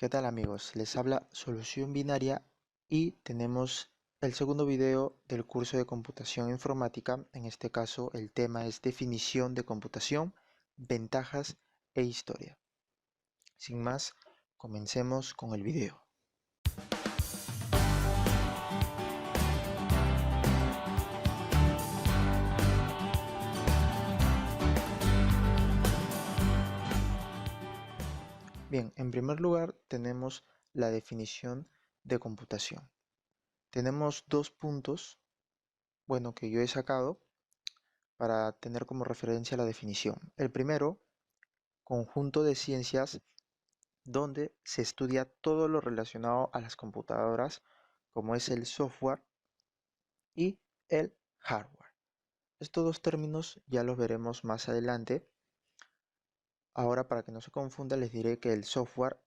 ¿Qué tal amigos? Les habla Solución Binaria y tenemos el segundo video del curso de computación informática. En este caso el tema es definición de computación, ventajas e historia. Sin más, comencemos con el video. Bien, en primer lugar tenemos la definición de computación. Tenemos dos puntos, que yo he sacado para tener como referencia la definición. El primero, conjunto de ciencias donde se estudia todo lo relacionado a las computadoras, como es el software y el hardware. Estos dos términos ya los veremos más adelante. Ahora, para que no se confunda, les diré que el software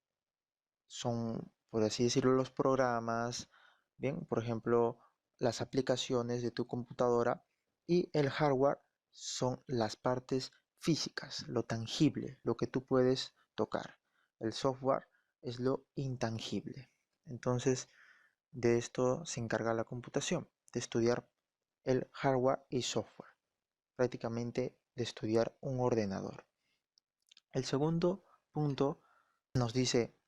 son, por así decirlo, los programas, bien, por ejemplo, las aplicaciones de tu computadora, y el hardware son las partes físicas, lo tangible, lo que tú puedes tocar. El software es lo intangible. Entonces, de esto se encarga la computación, de estudiar el hardware y software, prácticamente de estudiar un ordenador. El segundo punto nos dice: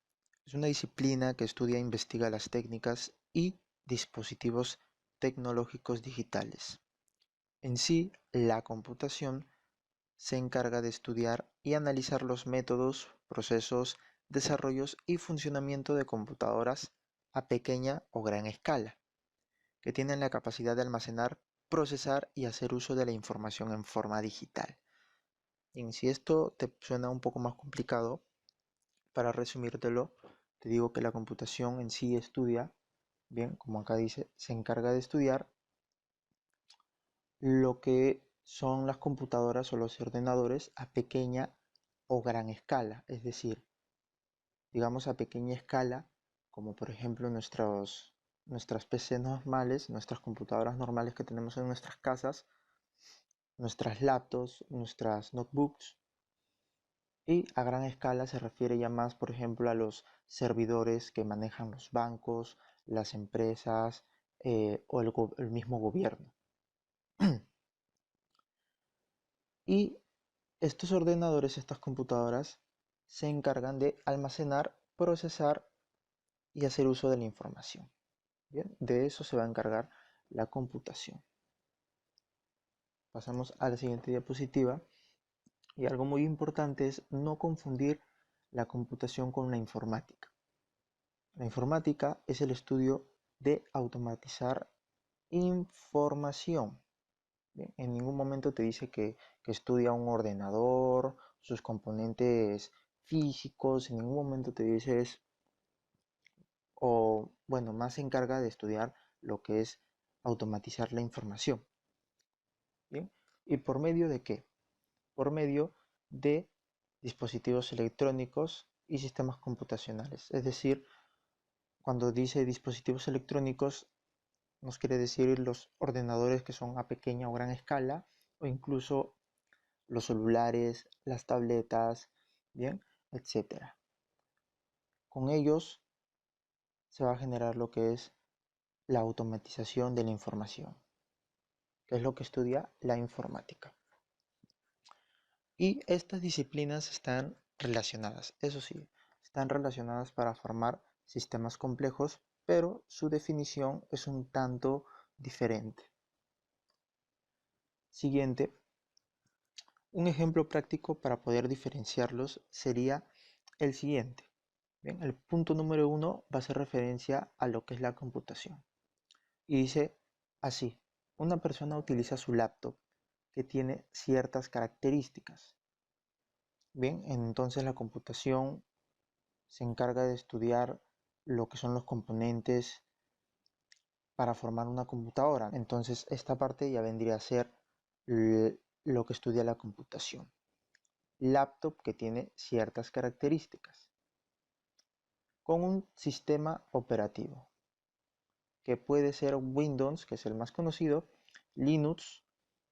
es una disciplina que estudia e investiga las técnicas y dispositivos tecnológicos digitales. En sí, la computación se encarga de estudiar y analizar los métodos, procesos, desarrollos y funcionamiento de computadoras a pequeña o gran escala, que tienen la capacidad de almacenar, procesar y hacer uso de la información en forma digital. Y si esto te suena un poco más complicado, para resumírtelo, te digo que la computación en sí estudia, bien, como acá dice, se encarga de estudiar lo que son las computadoras o los ordenadores a pequeña o gran escala, es decir, digamos a pequeña escala, como por ejemplo nuestras PC normales, nuestras computadoras normales que tenemos en nuestras casas, nuestras laptops, nuestras notebooks. Y a gran escala se refiere ya más, por ejemplo, a los servidores que manejan los bancos, las empresas o el mismo gobierno. Y estos ordenadores, estas computadoras, se encargan de almacenar, procesar y hacer uso de la información. Bien, de eso se va a encargar la computación. Pasamos a la siguiente diapositiva. Y algo muy importante es no confundir la computación con la informática. La informática es el estudio de automatizar información. Bien, en ningún momento te dice que estudia un ordenador, sus componentes físicos, en ningún momento te dice eso, o bueno, más se encarga de estudiar lo que es automatizar la información. Bien, ¿y por medio de qué? Por medio de dispositivos electrónicos y sistemas computacionales. Es decir, cuando dice dispositivos electrónicos, nos quiere decir los ordenadores que son a pequeña o gran escala, o incluso los celulares, las tabletas, bien, etcétera. Con ellos se va a generar lo que es la automatización de la información, que es lo que estudia la informática. Y estas disciplinas están relacionadas, eso sí, están relacionadas para formar sistemas complejos, pero su definición es un tanto diferente. Siguiente, un ejemplo práctico para poder diferenciarlos sería el siguiente. Bien, el punto número 1 va a hacer referencia a lo que es la computación. Y dice así: una persona utiliza su laptop que tiene ciertas características. Bien, entonces la computación se encarga de estudiar lo que son los componentes para formar una computadora. Entonces esta parte ya vendría a ser lo que estudia la computación. Laptop que tiene ciertas características, con un sistema operativo, que puede ser Windows, que es el más conocido, Linux,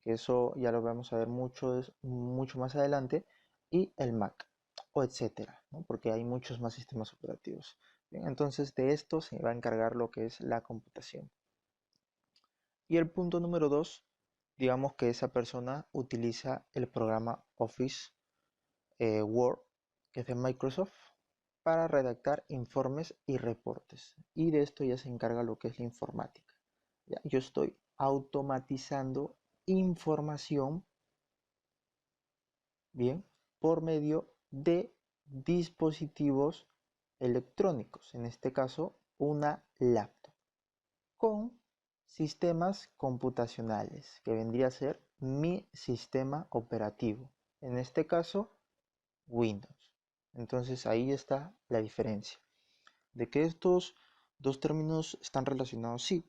que eso ya lo vamos a ver mucho más adelante, y el Mac. o etcétera, ¿no? Porque hay muchos más sistemas operativos. Bien, entonces de esto se va a encargar lo que es la computación. Y el punto número 2, digamos que esa persona utiliza el programa Office Word, que es de Microsoft, para redactar informes y reportes. Y de esto ya se encarga lo que es la informática. ¿Ya? Yo estoy automatizando información, bien, por medio de dispositivos electrónicos, en este caso una laptop, con sistemas computacionales, que vendría a ser mi sistema operativo, en este caso Windows. Entonces ahí está la diferencia. De que estos dos términos están relacionados, sí,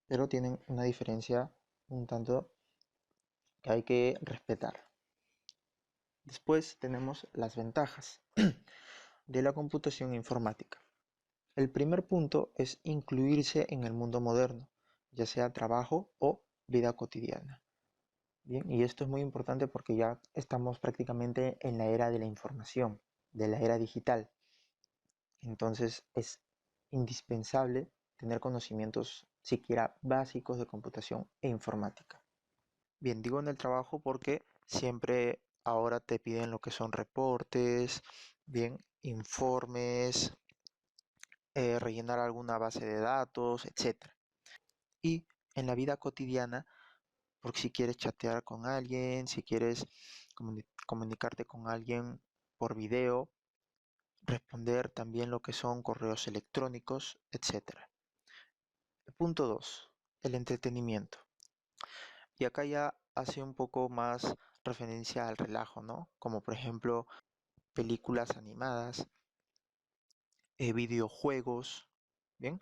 pero tienen una diferencia un tanto que hay que respetar. Después tenemos las ventajas de la computación informática. El primer punto es incluirse en el mundo moderno, ya sea trabajo o vida cotidiana. Bien, y esto es muy importante porque ya estamos prácticamente en la era de la información, de la era digital. Entonces es indispensable tener conocimientos siquiera básicos de computación e informática. Bien, digo en el trabajo porque siempre ahora te piden lo que son reportes, bien, informes, rellenar alguna base de datos, etcétera. Y en la vida cotidiana, porque si quieres chatear con alguien, si quieres comunicarte con alguien por video, responder también lo que son correos electrónicos, etcétera. Punto 2, el entretenimiento. Y acá ya hace un poco más referencia al relajo, ¿no? Como por ejemplo películas animadas, videojuegos, ¿bien?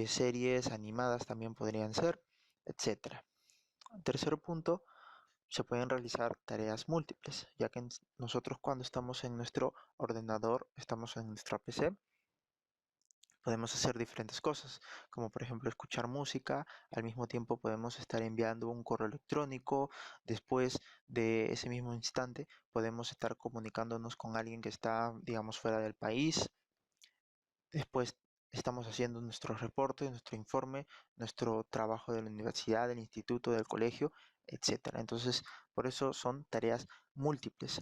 Series animadas también podrían ser, etcétera. Tercer punto, se pueden realizar tareas múltiples, ya que nosotros cuando estamos en nuestro ordenador, estamos en nuestra PC, podemos hacer diferentes cosas, como por ejemplo escuchar música, al mismo tiempo podemos estar enviando un correo electrónico, después de ese mismo instante podemos estar comunicándonos con alguien que está, digamos, fuera del país, después estamos haciendo nuestro reporte, nuestro informe, nuestro trabajo de la universidad, del instituto, del colegio, etcétera. Entonces, por eso son tareas múltiples.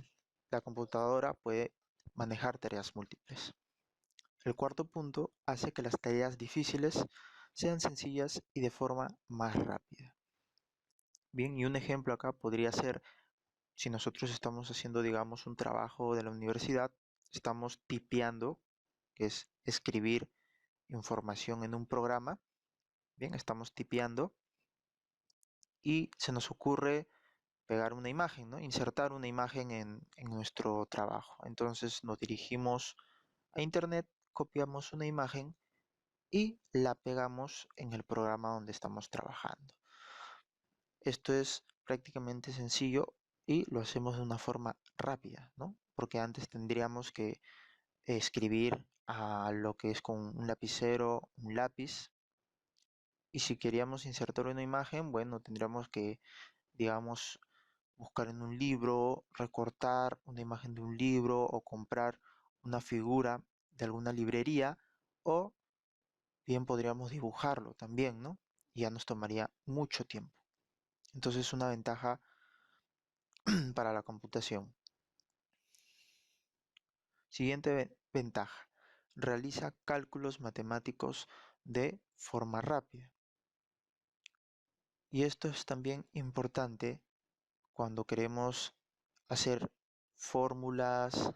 La computadora puede manejar tareas múltiples. El cuarto punto hace que las tareas difíciles sean sencillas y de forma más rápida. Bien, y un ejemplo acá podría ser si nosotros estamos haciendo, digamos, un trabajo de la universidad, estamos tipeando, que es escribir información en un programa, bien, estamos tipeando y se nos ocurre pegar una imagen, ¿no? Insertar una imagen en nuestro trabajo. Entonces nos dirigimos a internet, copiamos una imagen y la pegamos en el programa donde estamos trabajando. Esto es prácticamente sencillo y lo hacemos de una forma rápida, ¿no? Porque antes tendríamos que escribir a lo que es con un lapicero, un lápiz, y si queríamos insertar una imagen, bueno, tendríamos que, digamos, buscar en un libro, recortar una imagen de un libro o comprar una figura de alguna librería o bien podríamos dibujarlo también, ¿no? Y ya nos tomaría mucho tiempo. Entonces es una ventaja para la computación. Siguiente ventaja. Realiza cálculos matemáticos de forma rápida. Y esto es también importante cuando queremos hacer fórmulas,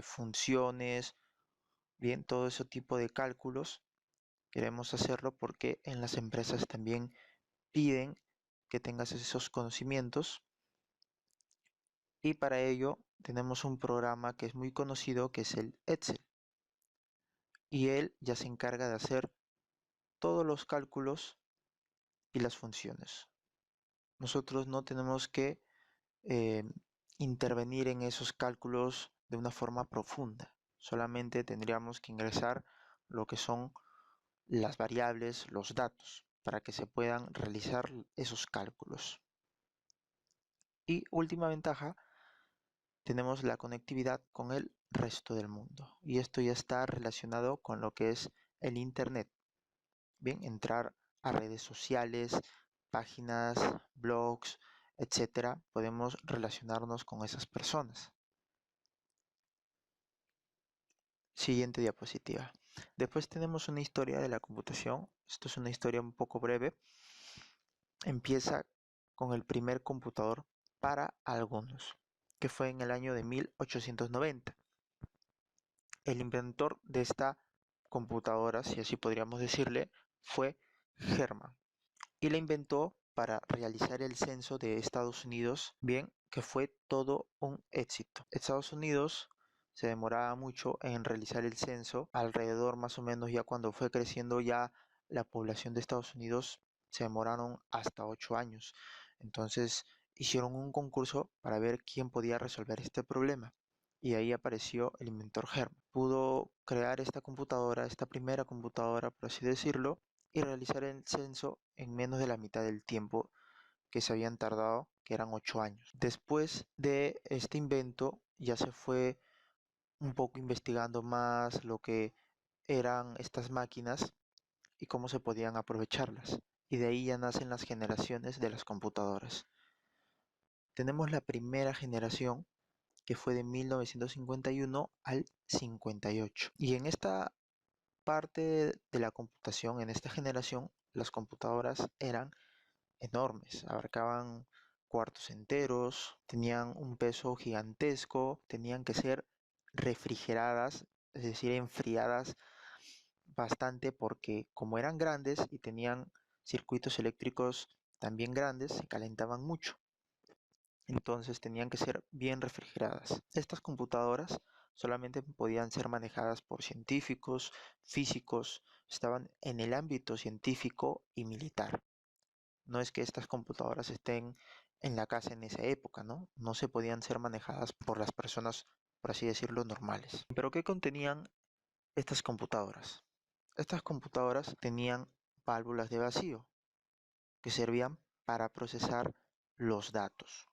funciones, bien, todo ese tipo de cálculos. Queremos hacerlo porque en las empresas también piden que tengas esos conocimientos y para ello tenemos un programa que es muy conocido que es el Excel y él ya se encarga de hacer todos los cálculos y las funciones. Nosotros no tenemos que eh, intervenir en esos cálculos de una forma profunda, solamente tendríamos que ingresar lo que son las variables, los datos, para que se puedan realizar esos cálculos. Y última ventaja, tenemos la conectividad con el resto del mundo. Y esto ya está relacionado con lo que es el Internet. Bien, entrar a redes sociales, páginas, blogs, etcétera, podemos relacionarnos con esas personas. Siguiente diapositiva. Después tenemos una historia de la computación. Esto es una historia un poco breve. Empieza con el primer computador para algunos, que fue en el año de 1890. El inventor de esta computadora, si así podríamos decirle, fue Hermann. Y la inventó para realizar el censo de Estados Unidos, bien, que fue todo un éxito. Estados Unidos se demoraba mucho en realizar el censo, alrededor más o menos ya cuando fue creciendo ya la población de Estados Unidos, se demoraron hasta 8 años. Entonces hicieron un concurso para ver quién podía resolver este problema. Y ahí apareció el inventor Hermann. Pudo crear esta computadora, esta primera computadora, por así decirlo, y realizar el censo en menos de la mitad del tiempo que se habían tardado, que eran 8 años. Después de este invento ya se fue un poco investigando más lo que eran estas máquinas y cómo se podían aprovecharlas. Y de ahí ya nacen las generaciones de las computadoras. Tenemos la primera generación que fue de 1951 al 58. Y en esta parte de la computación, en esta generación, las computadoras eran enormes, abarcaban cuartos enteros, tenían un peso gigantesco, tenían que ser refrigeradas, es decir, enfriadas bastante porque como eran grandes y tenían circuitos eléctricos también grandes, se calentaban mucho. Entonces tenían que ser bien refrigeradas. Estas computadoras solamente podían ser manejadas por científicos, físicos, estaban en el ámbito científico y militar. No es que estas computadoras estén en la casa en esa época, ¿no? No se podían ser manejadas por las personas, por así decirlo, normales. ¿Pero qué contenían estas computadoras? Estas computadoras tenían válvulas de vacío que servían para procesar los datos.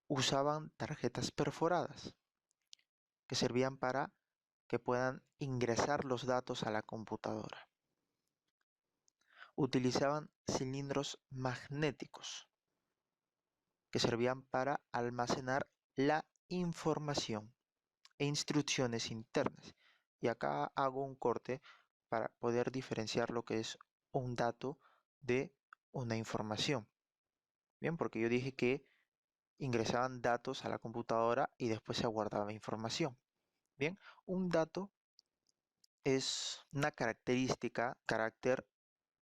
Usaban tarjetas perforadas que servían para que puedan ingresar los datos a la computadora. Utilizaban cilindros magnéticos que servían para almacenar la información e instrucciones internas. Y acá hago un corte para poder diferenciar lo que es un dato de una información. Bien, porque yo dije que ingresaban datos a la computadora y después se guardaba información. Bien, un dato es una característica, carácter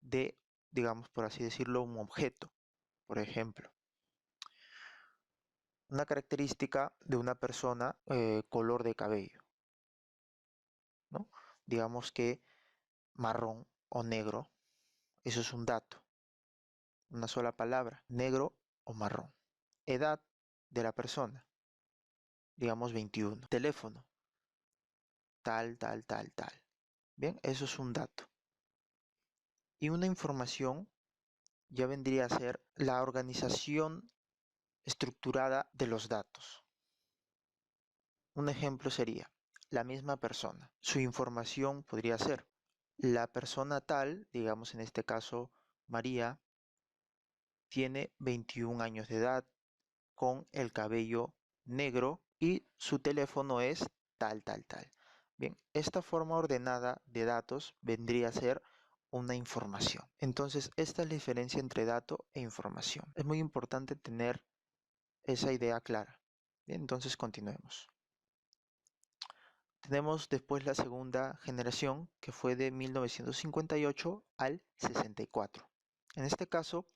de, digamos por así decirlo, un objeto. Por ejemplo, una característica de una persona, color de cabello, ¿no? Digamos que marrón o negro, eso es un dato, una sola palabra, negro o marrón. Edad de la persona, digamos 21. Teléfono, tal, tal, tal, tal. Bien, eso es un dato. Y una información ya vendría a ser la organización estructurada de los datos. Un ejemplo sería la misma persona. Su información podría ser la persona tal, digamos en este caso María, tiene 21 años de edad, con el cabello negro y su teléfono es tal, tal, tal. Bien, esta forma ordenada de datos vendría a ser una información. Entonces, esta es la diferencia entre dato e información. Es muy importante tener esa idea clara. Bien, entonces continuemos. Tenemos después la segunda generación que fue de 1958 al 64. En este caso,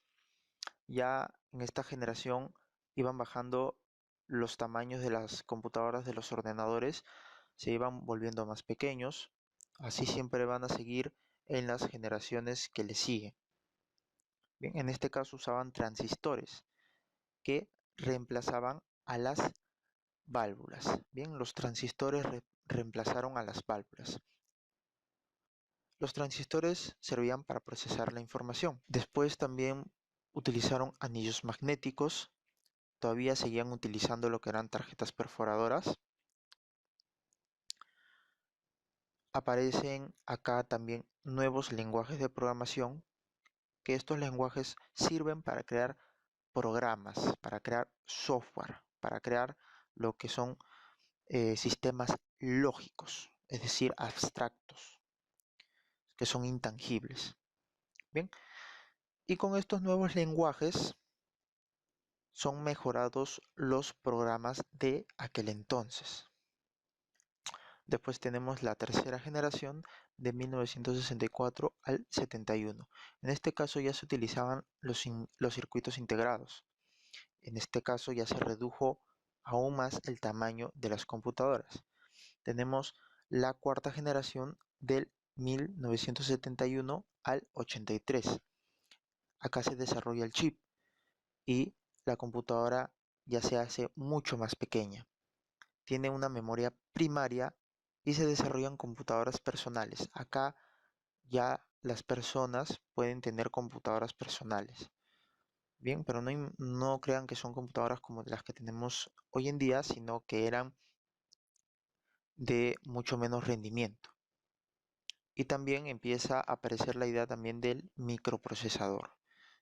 ya en esta generación iban bajando los tamaños de las computadoras de los ordenadores, se iban volviendo más pequeños, así siempre van a seguir en las generaciones que le siguen. Bien, en este caso usaban transistores que reemplazaban a las válvulas. Bien, los transistores reemplazaron a las válvulas. Los transistores servían para procesar la información. Después también utilizaron anillos magnéticos todavía seguían utilizando lo que eran tarjetas perforadoras. Aparecen acá también nuevos lenguajes de programación, que estos lenguajes sirven para crear programas, para crear software, para crear lo que son sistemas lógicos, es decir, abstractos, que son intangibles. Bien, y con estos nuevos lenguajes son mejorados los programas de aquel entonces. Después tenemos la tercera generación de 1964 al 71. En este caso ya se utilizaban los circuitos integrados. En este caso ya se redujo aún más el tamaño de las computadoras. Tenemos la cuarta generación del 1971 al 83. Acá se desarrolla el chip y la computadora ya se hace mucho más pequeña. Tiene una memoria primaria y se desarrollan computadoras personales. Acá ya las personas pueden tener computadoras personales. Bien, pero no crean que son computadoras como las que tenemos hoy en día, sino que eran de mucho menos rendimiento. Y también empieza a aparecer la idea también del microprocesador,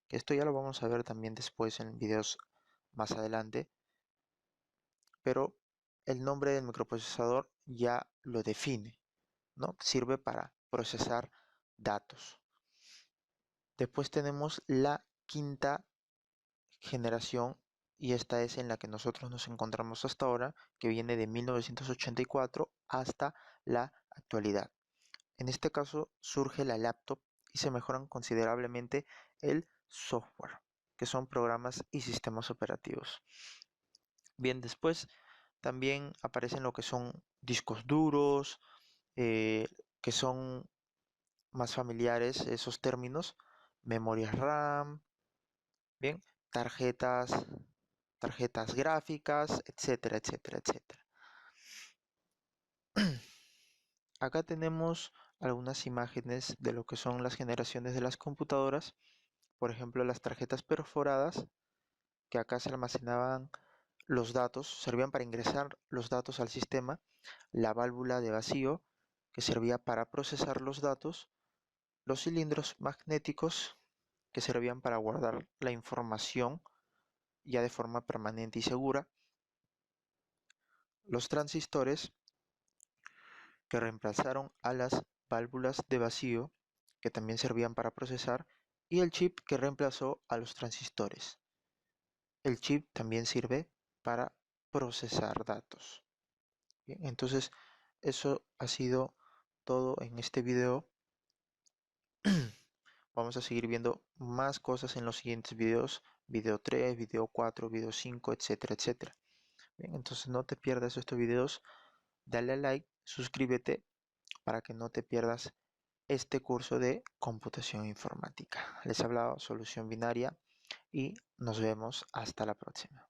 que esto ya lo vamos a ver también después en videos más adelante, pero el nombre del microprocesador ya lo define, ¿no? Sirve para procesar datos. Después tenemos la quinta generación y esta es en la que nosotros nos encontramos hasta ahora, que viene de 1984 hasta la actualidad. En este caso surge la laptop y se mejoran considerablemente el software, que son programas y sistemas operativos. Bien, después también aparecen lo que son discos duros, que son más familiares esos términos, memorias RAM, bien, tarjetas, tarjetas gráficas, etcétera, etcétera, etcétera. Acá tenemos algunas imágenes de lo que son las generaciones de las computadoras. Por ejemplo, las tarjetas perforadas, que acá se almacenaban los datos, servían para ingresar los datos al sistema. La válvula de vacío, que servía para procesar los datos. Los cilindros magnéticos, que servían para guardar la información ya de forma permanente y segura. Los transistores, que reemplazaron a las válvulas de vacío, que también servían para procesar, y el chip que reemplazó a los transistores. El chip también sirve para procesar datos. Bien, entonces eso ha sido todo en este video. Vamos a seguir viendo más cosas en los siguientes videos, video 3, video 4, video 5, etcétera, etcétera. Bien, entonces no te pierdas estos videos, dale a like, suscríbete para que no te pierdas este curso de computación informática. Les he hablado Solución Binaria y nos vemos hasta la próxima.